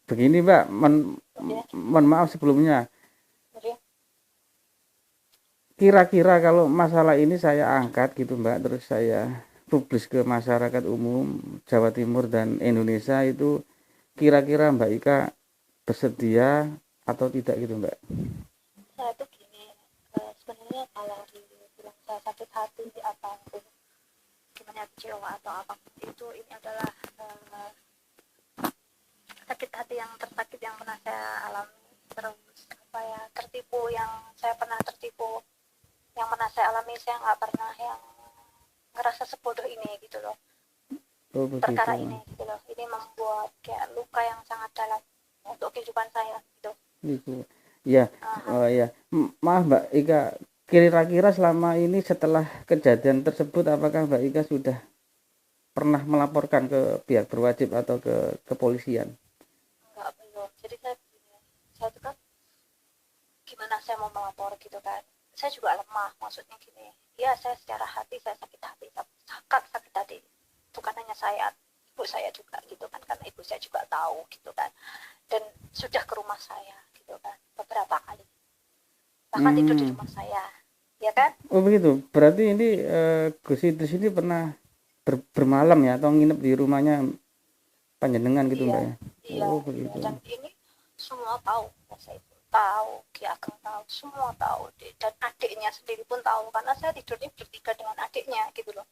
Begini Mbak, Ya, mohon maaf sebelumnya. jadi Kira-kira kalau masalah ini saya angkat gitu Mbak, terus saya publis ke masyarakat umum Jawa Timur dan Indonesia itu, kira-kira Mbak Ika bersedia atau tidak gitu Mbak? saya tuh gini, sebenarnya kalau dibilang saya sakit hati apapun, gimana kecewa atau apapun itu, ini adalah eh, sakit hati yang tersakit yang pernah saya alami. Terus apa ya, tertipu yang saya pernah tertipu, yang pernah saya alami, saya nggak pernah yang ngerasa sebodoh ini gitu loh. Oh Perkara begitu. ini gitu loh, ini membuat kayak luka yang sangat dalam untuk kehidupan saya gitu. Gitu. Ya, oh ya. Maaf Mbak Ika, kira-kira selama ini setelah kejadian tersebut apakah Mbak Ika sudah pernah melaporkan ke pihak berwajib atau ke kepolisian? Enggak, belum. Jadi saya tuh kan gimana saya mau melapor gitu kan, saya juga lemah, maksudnya gini, ya saya secara hati saya sakit hati, sangat sakit hati, bukan hanya saya, ibu saya juga gitu kan, karena ibu saya juga tahu gitu kan, dan sudah ke rumah saya gitu kan beberapa kali, bahkan tidur di Hmm. rumah saya, ya kan. Oh begitu. Berarti ini Gus Idris ini pernah bermalam ya atau nginep di rumahnya panjenengan gitu Iya, Mbak ya? iya, Oh iya, begitu. dan ini semua tahu, saya itu tahu, Ki Ageng tahu, semua tahu, dan adiknya sendiri pun tahu, karena saya tidurnya bertiga dengan adiknya gitu loh.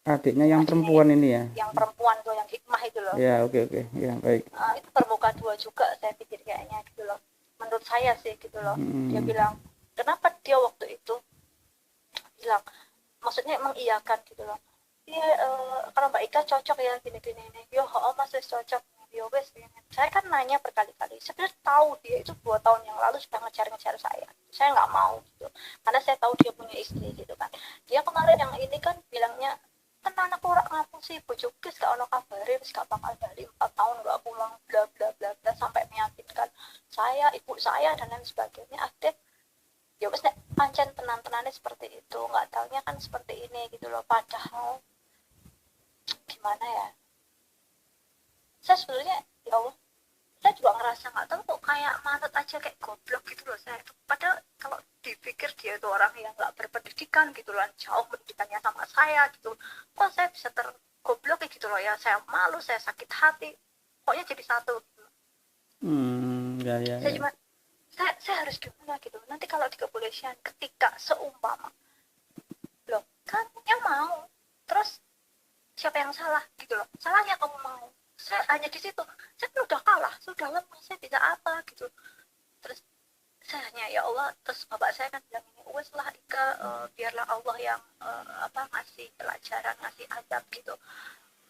Adiknya yang Adiknya perempuan ini ya? yang perempuan tuh, yang hikmah itu loh. Ya oke oke. Ya baik. Itu terbuka dua juga, saya pikir kayaknya gitu loh, menurut saya sih gitu loh. Dia Hmm. bilang, kenapa dia waktu itu bilang, maksudnya mengiyakan gitu loh, iya, kalau Mbak Ika cocok ya gini-gini ini, yo oh mas wes cocok, yo wes gini. Saya kan nanya berkali-kali, sebenarnya tahu dia itu 2 tahun yang lalu sudah ngejar-ngejar saya nggak mau gitu, karena saya tahu dia punya istri gitu kan. Dia kemarin yang ini kan bilangnya, tenang aku ora ngapun sih bojokis gak ono kabarin, gak bakal balik 4 tahun gak pulang, bla bla bla bla, sampai meyakinkan saya, ibu saya, dan lain sebagainya. Akhirnya ya wes nek pancen tenan-tenannya seperti itu, nggak taunya kan seperti ini gitu loh. Padahal gimana ya, saya sebenarnya, ya Allah, saya juga ngerasa nggak tahu kok, kayak manut aja, kayak goblok gitu loh saya itu. Padahal kalau dipikir dia itu orang yang nggak berpendidikan gitu loh, jauh pendidikannya sama saya gitu, kok saya bisa tergoblok gitu loh ya. Saya malu, saya sakit hati, pokoknya jadi satu gitu. Ya ya Saya ya. cuma, saya harus gimana gitu nanti kalau di kepolisian, ketika seumpama loh kamu yang mau, terus siapa yang salah gitu loh, salahnya kamu mau, saya hanya di situ, saya kan udah kalah, sudah lemah, saya bisa apa gitu. Terus saya hanya ya Allah, terus bapak saya kan bilang ini, wes lah Ika, biarlah Allah yang apa, ngasih pelajaran, ngasih adab gitu.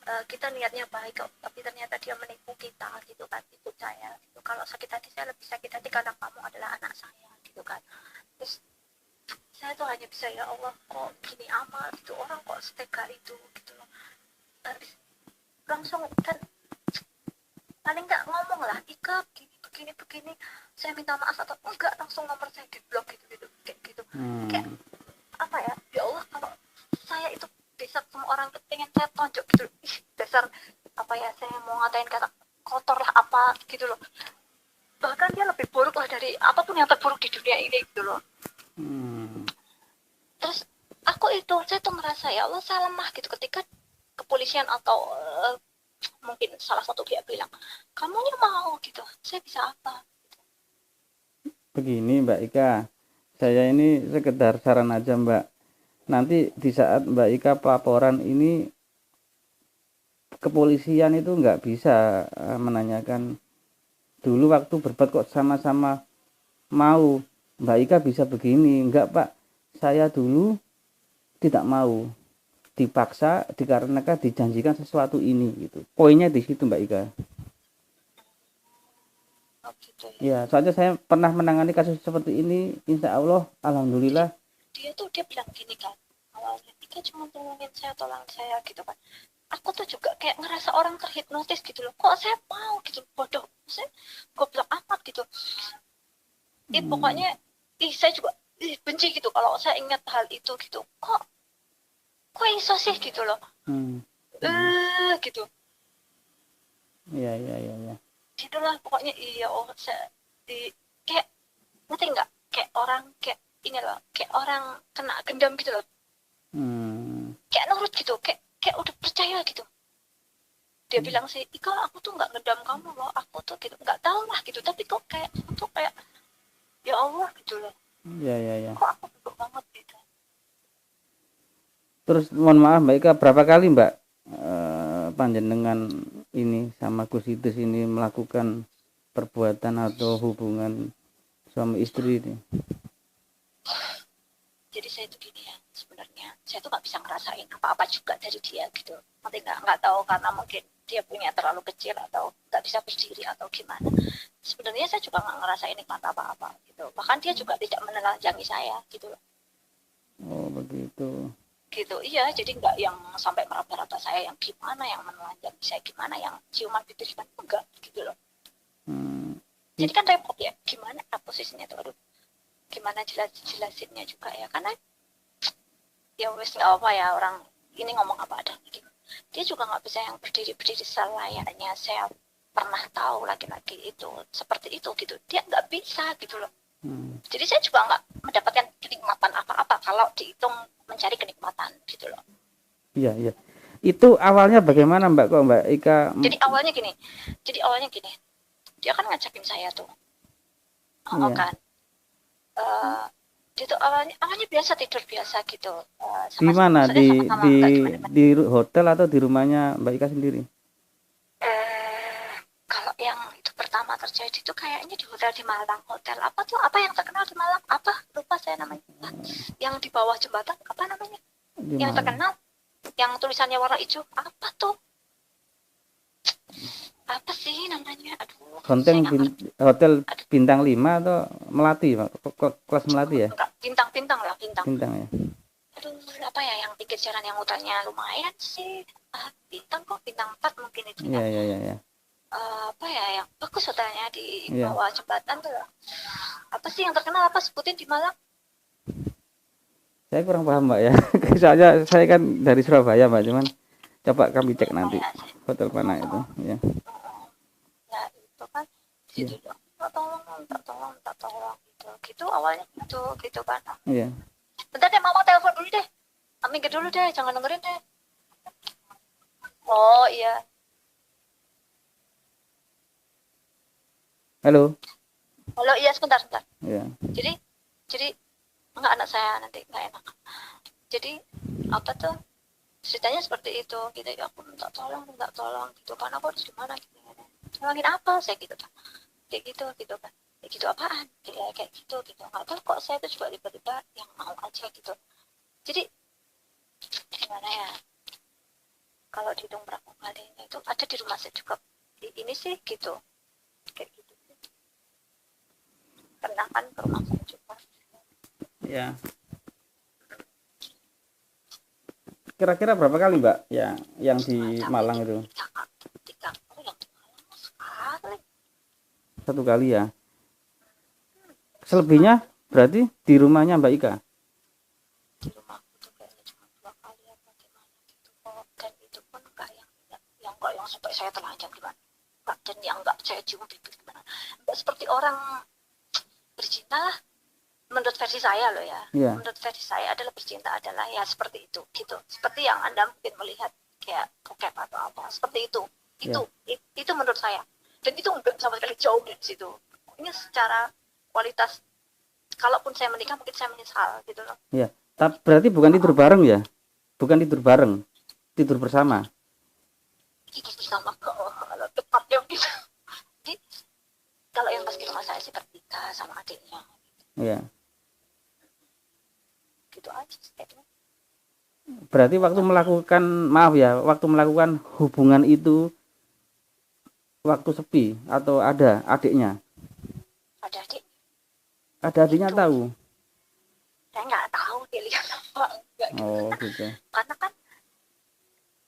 Kita niatnya baik kok, tapi ternyata dia menipu kita gitu kan, tipu saya gitu. Kalau sakit hati, saya lebih sakit hati karena kamu adalah anak saya gitu kan. Terus saya tuh hanya bisa ya Allah, kok gini amat gitu, orang kok setega itu gitu loh. Habis langsung kan, paling nggak ngomong lah, Ika begini begini begini, saya minta maaf, atau enggak langsung nomor saya di blok gitu gitu, kayak gitu. Kayak Hmm. apa ya, ya Allah, kalau saya itu bisa semua orang tuh pengen saya tonjok gitu, ih dasar, apa ya, saya mau ngatain kata kotor lah apa gitu loh. Bahkan dia lebih buruk lah dari apapun yang terburuk di dunia ini gitu loh. Hmm. Terus aku itu, saya tuh ngerasa ya Allah, saya lemah gitu ketika kepolisian atau mungkin salah satu pihak bilang kamunya mau gitu, saya bisa apa. Begini Mbak Ika, saya ini sekedar saran aja Mbak. Nanti di saat Mbak Ika pelaporan ini, kepolisian itu nggak bisa menanyakan dulu waktu berbuat kok sama-sama mau. Mbak Ika bisa begini, enggak Pak, saya dulu tidak mau, dipaksa dikarenakan dijanjikan sesuatu ini gitu. Poinnya di situ Mbak Ika. Oh gitu ya. Ya, soalnya saya pernah menangani kasus seperti ini, insya Allah, Jadi alhamdulillah. dia tuh dia bilang gini kan, awalnya Ika cuma tolongin saya, tolong saya gitu kan. Aku tuh juga kayak ngerasa orang terhipnotis gitu loh, kok saya mau gitu, bodoh, saya goblok amat gitu. Hmm. Pokoknya saya juga benci gitu kalau saya ingat hal itu gitu, kok iso sih gitu loh. Hmm. Hmm. Gitu. Ya ya ya ya. gitulah pokoknya. Iya, oh kayak ngerti nggak, kayak orang kayak ini loh, kayak orang kena gendam gitu loh, kayak nurut gitu, kayak udah percaya gitu. Dia bilang sih, Ika aku tuh nggak ngedam kamu loh, aku tuh gitu nggak tahu lah gitu, tapi kok kayak aku tuh kayak ya Allah gitu loh, Ya, ya, ya. kok aku berdoa banget gitu. Terus mohon maaf Mbak Ika, berapa kali Mbak panjenengan ini sama Gus Idris ini melakukan perbuatan atau hubungan suami istri ini? Jadi saya tuh gini ya, sebenarnya saya tuh nggak bisa ngerasain apa-apa juga dari dia gitu. Nanti nggak tahu karena mungkin dia punya terlalu kecil atau nggak bisa berdiri atau gimana. Sebenarnya saya juga nggak ngerasain nikmat apa-apa gitu. Bahkan dia juga tidak menelanjangi saya gitu loh. Oh begitu. Gitu, iya. Jadi nggak yang sampai meraba-raba saya yang gimana, yang menelanjangi saya gimana, yang ciuman bibir gimana, enggak gitu loh. Jadi kan repot ya, gimana posisinya tuh, aduh, gimana jelasinnya juga ya, karena ya wes nggak apa ya, orang ini ngomong apa ada gitu. Dia juga nggak bisa yang berdiri selayaknya saya pernah tahu laki-laki itu seperti itu gitu, dia nggak bisa gitu loh. Jadi saya juga nggak mendapatkan kenikmatan apa-apa kalau dihitung mencari kenikmatan gitu loh. Iya, iya. Itu awalnya bagaimana Mbak, kok Mbak Ika? Jadi awalnya gini, dia kan ngajakin saya tuh, Iya. kan, dia tuh awalnya biasa, tidur biasa gitu. Di mana? Sama-sama Di nggak gimana. di hotel atau di rumahnya Mbak Ika sendiri? Kalau yang itu pertama terjadi tuh kayaknya di hotel di Malang. Hotel apa tuh? Apa yang terkenal di Malang? Apa? Lupa saya namanya. Yang di bawah jembatan apa namanya? Di Yang mana? terkenal, yang tulisannya warna hijau. Apa tuh? Apa sih namanya? Aduh, Hotel, saya nggak ngerti. hotel bintang 5 atau Melati, Pak? Kelas Melati ya? Enggak, bintang lah, bintang. Bintang ya. Aduh, apa ya yang pinggir jalan yang hotelnya lumayan sih. Bintang kok, bintang 4 mungkin itu. Iya, iya, iya, iya. Apa ya yang bagus hotelnya di Iya. bawah jembatan tuh. Apa sih yang terkenal, apa sebutin di Malang? Saya kurang paham Mbak ya. Soalnya saya kan dari Surabaya Mbak, cuman coba kami cek nanti hotel mana itu ya. Ya itu kan di situ dong. Minta tolong gitu awalnya gitu kan. Iya. Bentar deh, mama telepon dulu deh. Minggir dulu deh, jangan dengerin deh. Oh iya. Halo. Halo, iya sebentar. Iya. Jadi enggak, anak saya nanti enggak enak. Jadi apa tuh ceritanya seperti itu gitu ya, aku minta tolong gitu kan, aku harus gimana gitu, tolongin apa saya gitu kan, kayak gitu kan, kayak gitu apaan kayak gitu nggak tahu kok saya tuh juga tiba-tiba yang mau aja gitu. Jadi gimana ya, kalau dihitung berapa kalinya itu ada di rumah saya juga ini sih gitu, kayak gitu pernah kan ke rumah saya juga Ya. Kira-kira berapa kali Mbak yang di Malang itu? 3 kali yang di Malang sekali. 1 kali ya. Selebihnya berarti di rumahnya Mbak Ika? Di rumahku tuh kayaknya cuma 2 kali apa gimana gitu kok, dan itu pun enggak yang enggak yang sampai saya telanjang gimana, enggak, dan yang enggak saya cium bibir gimana, enggak seperti orang bercinta lah. Menurut versi saya loh ya, Iya. menurut versi saya adalah bercinta adalah ya seperti itu gitu, seperti yang Anda mungkin melihat kayak bokep atau apa seperti itu. Itu menurut saya, dan itu enggak sama sekali jauh dari situ. Ini secara kualitas, kalaupun saya menikah mungkin saya menyesal gitu loh. Iya. Tapi berarti bukan tidur bareng ya? Bukan tidur bareng, tidur bersama. Tidur bersama kalau tepatnya gitu. Jadi kalau yang pas di rumah saya sih bertiga sama adiknya. Iya. Gitu aja kayaknya. Berarti waktu melakukan hubungan itu waktu sepi atau ada adiknya? Ada adik. Ada adiknya Itu. tahu? Saya nggak tahu dia lihat apa enggak gitu. Oh gitu. Karena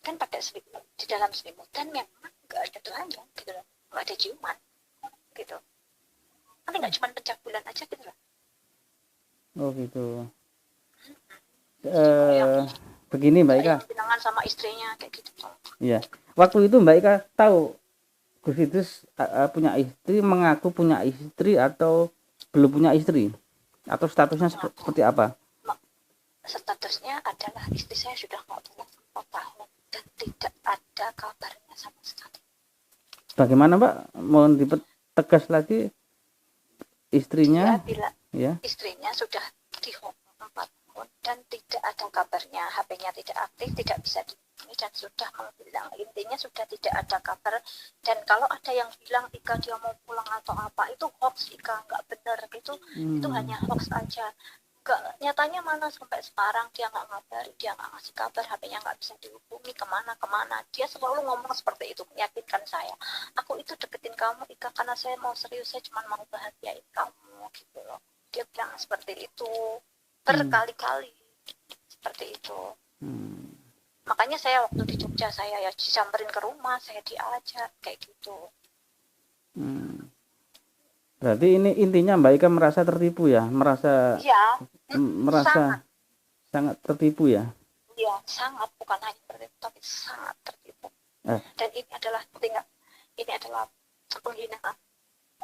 kan pakai selimut, di dalam selimutan memang nggak ada telanjang gitu loh, nggak ada ciuman gitu. Tapi nggak cuma pencabulan aja gitu loh. Oh gitu. Begini Mbak Ika. Pinangan sama istrinya kayak gitu. Iya. Waktu itu Mbak Ika tahu Gus Idris punya istri, mengaku punya istri atau belum punya istri? Atau statusnya seperti apa? Statusnya adalah istri saya sudah mau pulang 4 tahun dan tidak ada kabarnya sama sekali. Bagaimana Mbak? Mohon dipertegas lagi istrinya. Dia bilang Ya. istrinya sudah di Hong Kong 4 tahun dan tidak ada kabarnya, HP-nya tidak aktif, tidak bisa dihubungi dan sudah menghilang. Intinya sudah tidak ada kabar. Dan kalau ada yang bilang Ika dia mau pulang atau apa, itu hoax Ika, nggak benar gitu. Itu hanya hoax aja. Gak, nyatanya mana sampai sekarang dia nggak ngabari, dia nggak ngasih kabar, HP-nya nggak bisa dihubungi, kemana dia selalu ngomong seperti itu, meyakinkan saya, aku itu deketin kamu Ika karena saya mau serius, saya cuma mau bahagiain kamu gitu loh. Dia bilang seperti itu berkali-kali seperti itu. Makanya saya waktu di Jogja saya ya disamperin ke rumah, saya diajak kayak gitu. Berarti ini intinya Mbak Ika merasa tertipu ya, merasa ya, sangat tertipu ya. Iya, sangat, bukan hanya tertipu tapi sangat tertipu. Dan ini adalah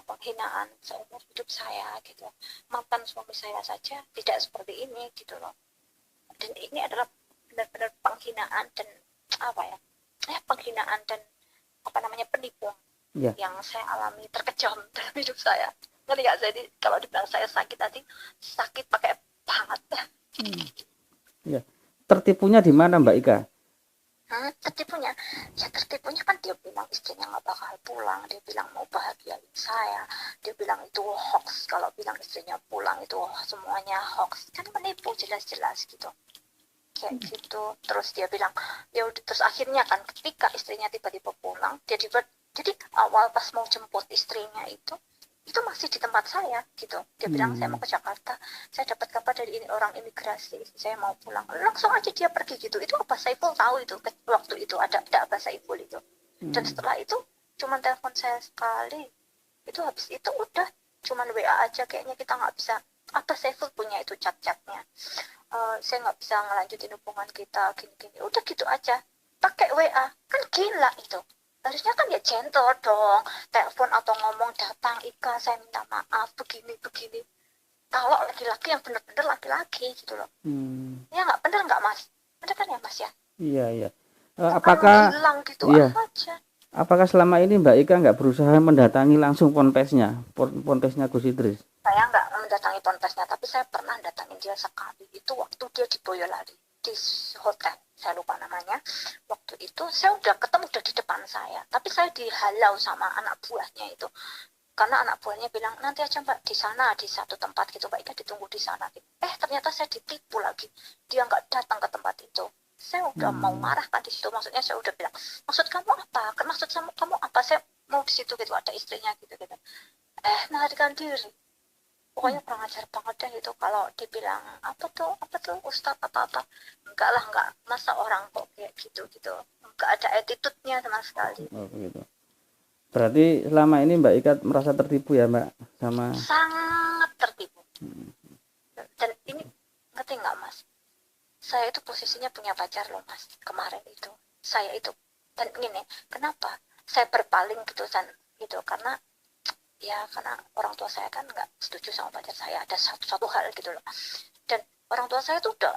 penghinaan seumur hidup saya gitu. Mantan suami saya saja tidak seperti ini gitu loh. Dan ini adalah benar-benar penghinaan dan penghinaan dan penipuan yang saya alami terkejam dalam hidup saya. Ngerti nggak? Jadi kalau dibilang saya sakit hati, sakit pakai banget. Ya. Tertipunya di mana Mbak Ika? Tertipunya kan dia bilang istrinya nggak bakal pulang, dia bilang mau bahagiain saya, dia bilang itu hoax, kalau bilang istrinya pulang itu semuanya hoax, kan menipu jelas-jelas gitu, kayak gitu. Terus dia bilang ya udah, terus akhirnya kan ketika istrinya tiba-tiba pulang, jadi awal pas mau jemput istrinya itu masih di tempat saya gitu. Dia bilang saya mau ke Jakarta, saya dapat kabar dari orang imigrasi, saya mau pulang, langsung aja dia pergi gitu. Itu Abah Saiful tahu itu waktu itu ada Abah Saiful itu. Dan setelah itu cuman telepon saya sekali, itu habis itu udah cuman WA aja, kayaknya kita nggak bisa. Abah Saiful punya itu chat-chatnya, saya nggak bisa ngelanjutin hubungan kita gini-gini, udah gitu aja pakai WA. Kan gila itu. Harusnya kan ya gentle dong, telepon atau ngomong, datang Ika saya minta maaf begini. Kalau laki-laki yang bener-bener laki-laki gitu loh. Ya nggak bener nggak Mas? Bener kan ya Mas ya? Iya. Apakah hilang gitu aja? Apakah selama ini Mbak Ika nggak berusaha mendatangi langsung ponpesnya Gus Idris? Saya nggak mendatangi ponpesnya, tapi saya pernah datangin dia sekali. Itu waktu dia di Boyolali di hotel, saya lupa namanya. Waktu itu saya udah ketemu, udah di depan saya, tapi saya dihalau sama anak buahnya itu, karena anak buahnya bilang nanti aja Mbak di sana, di satu tempat gitu, Mbak Ika ditunggu di sana. Ternyata saya ditipu lagi, dia nggak datang ke tempat itu. Saya udah mau marah kan di situ, maksudnya saya udah bilang, maksud kamu apa? Maksud kamu apa? Saya mau di situ gitu, ada istrinya gitu. Melarikan diri. Pokoknya kurang ajar banget deh itu, kalau dibilang apa tuh Ustadz apa enggak, masa orang kok kayak gitu enggak ada attitude-nya sama sekali. Begitu. Berarti selama ini Mbak Ika merasa tertipu ya Mbak, sama? Sangat tertipu. Dan ini ngerti nggak Mas, saya itu posisinya punya pacar loh Mas kemarin itu, saya itu. Dan ini kenapa saya berpaling gitu karena orang tua saya kan nggak setuju sama pacar saya, ada satu hal gitu loh. Dan orang tua saya tuh udah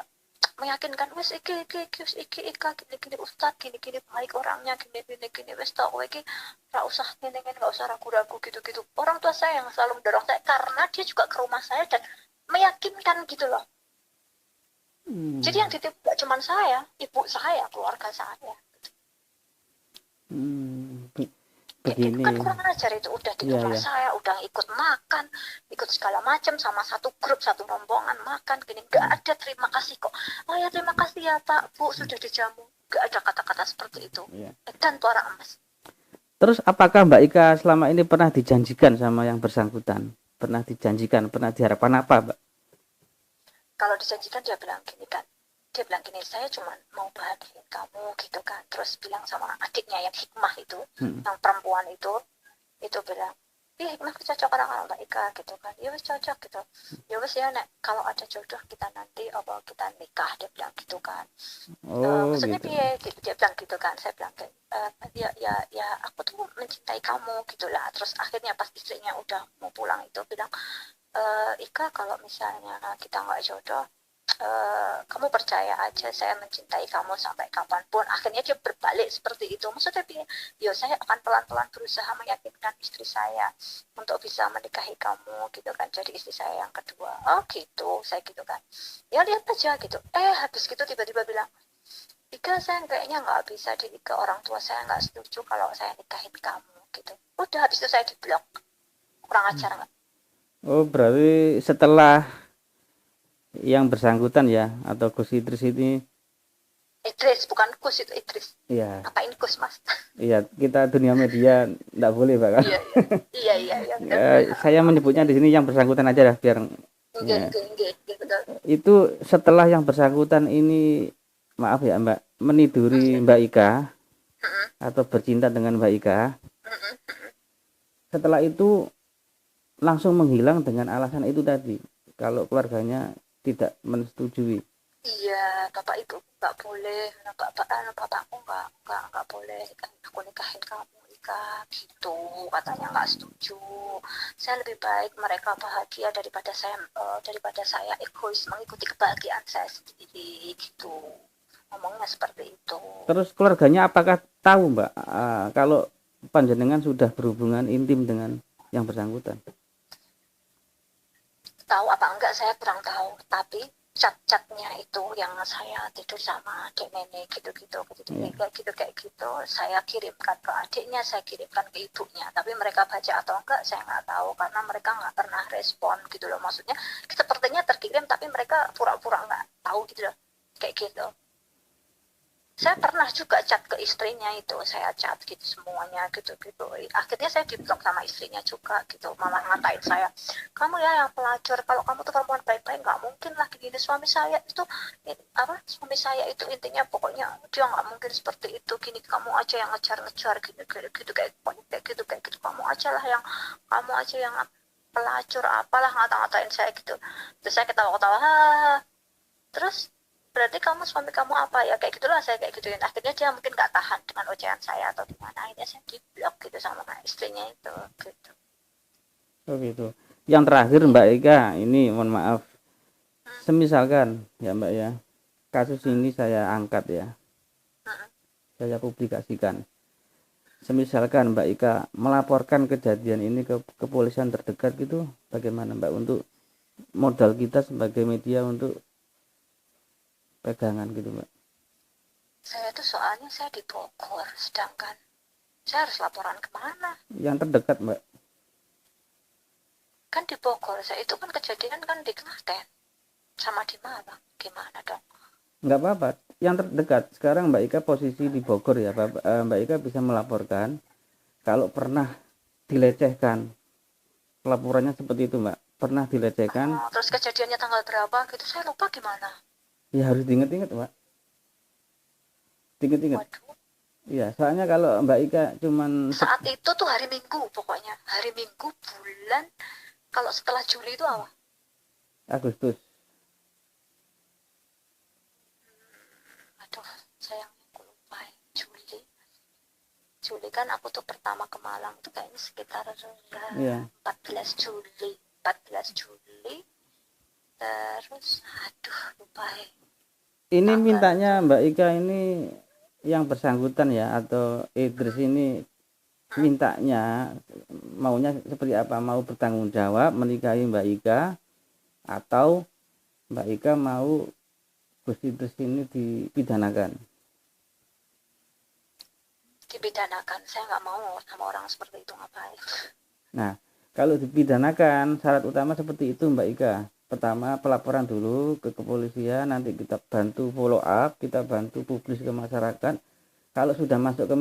meyakinkan, wes iki gini Ustadz gini baik orangnya gini wes tau iki nggak usah nggak usah ragu-ragu gitu. Orang tua saya yang selalu mendorong saya, karena dia juga ke rumah saya dan meyakinkan gitu loh. Jadi yang ditipu gak cuma saya, ibu saya, keluarga saya. Begini. Itu kan kurang ajar itu, udah di rumah saya, udah ikut makan, ikut segala macam sama satu grup, satu rombongan makan, gini, nggak ada terima kasih kok. Oh ya terima kasih ya Pak, Bu sudah dijamu, nggak ada kata-kata seperti itu. Dan tuh orang emas. Terus apakah Mbak Ika selama ini pernah dijanjikan sama yang bersangkutan? Pernah diharapkan apa Mbak? Kalau dijanjikan dia bilang gini, saya cuma mau bahagiain kamu gitu kan. Terus bilang sama adiknya yang hikmah itu, yang perempuan itu bilang, hikmah cocok orang Mbak Ika gitu kan. Ya wes cocok gitu. Ya wes ya nek kalau ada jodoh kita nanti kita nikah, dia bilang gitu kan. Maksudnya gitu. Dia bilang gitu kan. Saya bilang ya aku tuh mencintai kamu gitulah. Terus akhirnya pas istrinya udah mau pulang itu bilang, Ika kalau misalnya kita nggak jodoh, kamu percaya aja saya mencintai kamu sampai kapanpun. Akhirnya dia berbalik seperti itu. Maksudnya ya saya akan pelan-pelan berusaha meyakinkan istri saya untuk bisa menikahi kamu gitu kan, jadi istri saya yang kedua. Oh gitu, saya gitu kan, ya lihat aja gitu. Habis gitu tiba-tiba bilang, Ika saya kayaknya nggak bisa dinikah, orang tua saya nggak setuju kalau saya nikahin kamu gitu. Udah habis itu saya diblok. Kurang ajar nggak? Oh, berarti setelah yang bersangkutan ya atau Gus Idris ini, Idris, bukan Kus, itu Idris. ya, Ngapain Kus, Mas? iya kita dunia media enggak boleh, Pak. Iya, iya, iya, iya, betul. Saya menyebutnya di sini yang bersangkutan aja lah biar Enggak, ya. enggak, enggak, betul. Itu setelah yang bersangkutan ini, maaf ya Mbak, meniduri Mbak Ika atau bercinta dengan Mbak Ika, setelah itu langsung menghilang dengan alasan itu tadi, kalau keluarganya tidak menyetujui. Iya, bapak ibu nggak boleh, bapakku nggak boleh aku nikahin kamu, Ika, gitu. Katanya nggak setuju. Saya lebih baik mereka bahagia daripada saya egois mengikuti kebahagiaan saya sendiri, gitu. Ngomongnya seperti itu. Terus keluarganya apakah tahu Mbak, kalau panjenengan sudah berhubungan intim dengan yang bersangkutan? Tahu apa enggak saya kurang tahu, tapi cat-catnya itu yang saya tidur sama adik nenek gitu-gitu kayak gitu saya kirimkan ke adiknya, saya kirimkan ke ibunya, tapi mereka baca atau enggak saya nggak tahu karena mereka nggak pernah respon gitu loh. Maksudnya sepertinya terkirim tapi mereka pura-pura nggak tahu gitu loh, kayak gitu. Saya pernah juga chat ke istrinya, itu saya chat gitu semuanya gitu-gitu. Akhirnya saya diblok sama istrinya juga gitu, malah ngatain saya, kamu ya yang pelacur, kalau kamu tuh perempuan baik-baik nggak mungkin lah gini. Suami saya itu intinya pokoknya dia nggak mungkin seperti itu, gini kamu aja yang ngejar-ngejar gitu kayak gitu, kamu aja yang pelacur apalah, ngata-ngatain saya gitu. Terus saya ketawa-ketawa, terus berarti suami kamu apa ya, kayak gitulah saya kayak gituin. Akhirnya dia mungkin nggak tahan dengan ocehan saya atau gimana, akhirnya saya di blok gitu sama istrinya itu gitu. Oh gitu. Yang terakhir Mbak Ika, ini mohon maaf, semisalkan ya Mbak ya, kasus ini saya angkat ya, saya publikasikan. Semisalkan Mbak Ika melaporkan kejadian ini ke kepolisian terdekat gitu, bagaimana Mbak untuk modal kita sebagai media untuk pegangan gitu Mbak? Saya tuh soalnya saya di Bogor, sedangkan saya harus laporan kemana? Yang terdekat Mbak. Kan di Bogor, saya itu kan kejadian kan di Klaten sama di Malang, gimana dong? Nggak apa-apa, yang terdekat. Sekarang Mbak Ika posisi di Bogor ya, Mbak Ika bisa melaporkan kalau pernah dilecehkan. Laporannya seperti itu Mbak, pernah dilecehkan. Terus kejadiannya tanggal berapa gitu, saya lupa gimana? Ya harus diinget-inget Mbak, diinget-inget. Waduh. Iya, soalnya kalau Mbak Ika cuman saat itu tuh hari Minggu, pokoknya hari Minggu bulan, kalau setelah Juli itu apa? Agustus. Aduh, sayangnya aku lupa. Juli kan aku tuh pertama ke Malang tuh kayaknya sekitar 14 Juli. Terus aduh lupa ya. Ini mintanya Mbak Ika ini yang bersangkutan ya, atau Idris ini mintanya maunya seperti apa? Mau bertanggung jawab menikahi Mbak Ika, atau Mbak Ika mau Gus Idris ini dipidanakan? Dipidanakan, saya nggak mau sama orang seperti itu, ngapain. Nah, kalau dipidanakan syarat utama seperti itu Mbak Ika. Pertama, pelaporan dulu ke kepolisian, nanti kita bantu follow up, kita bantu publis ke masyarakat. Kalau sudah masuk ke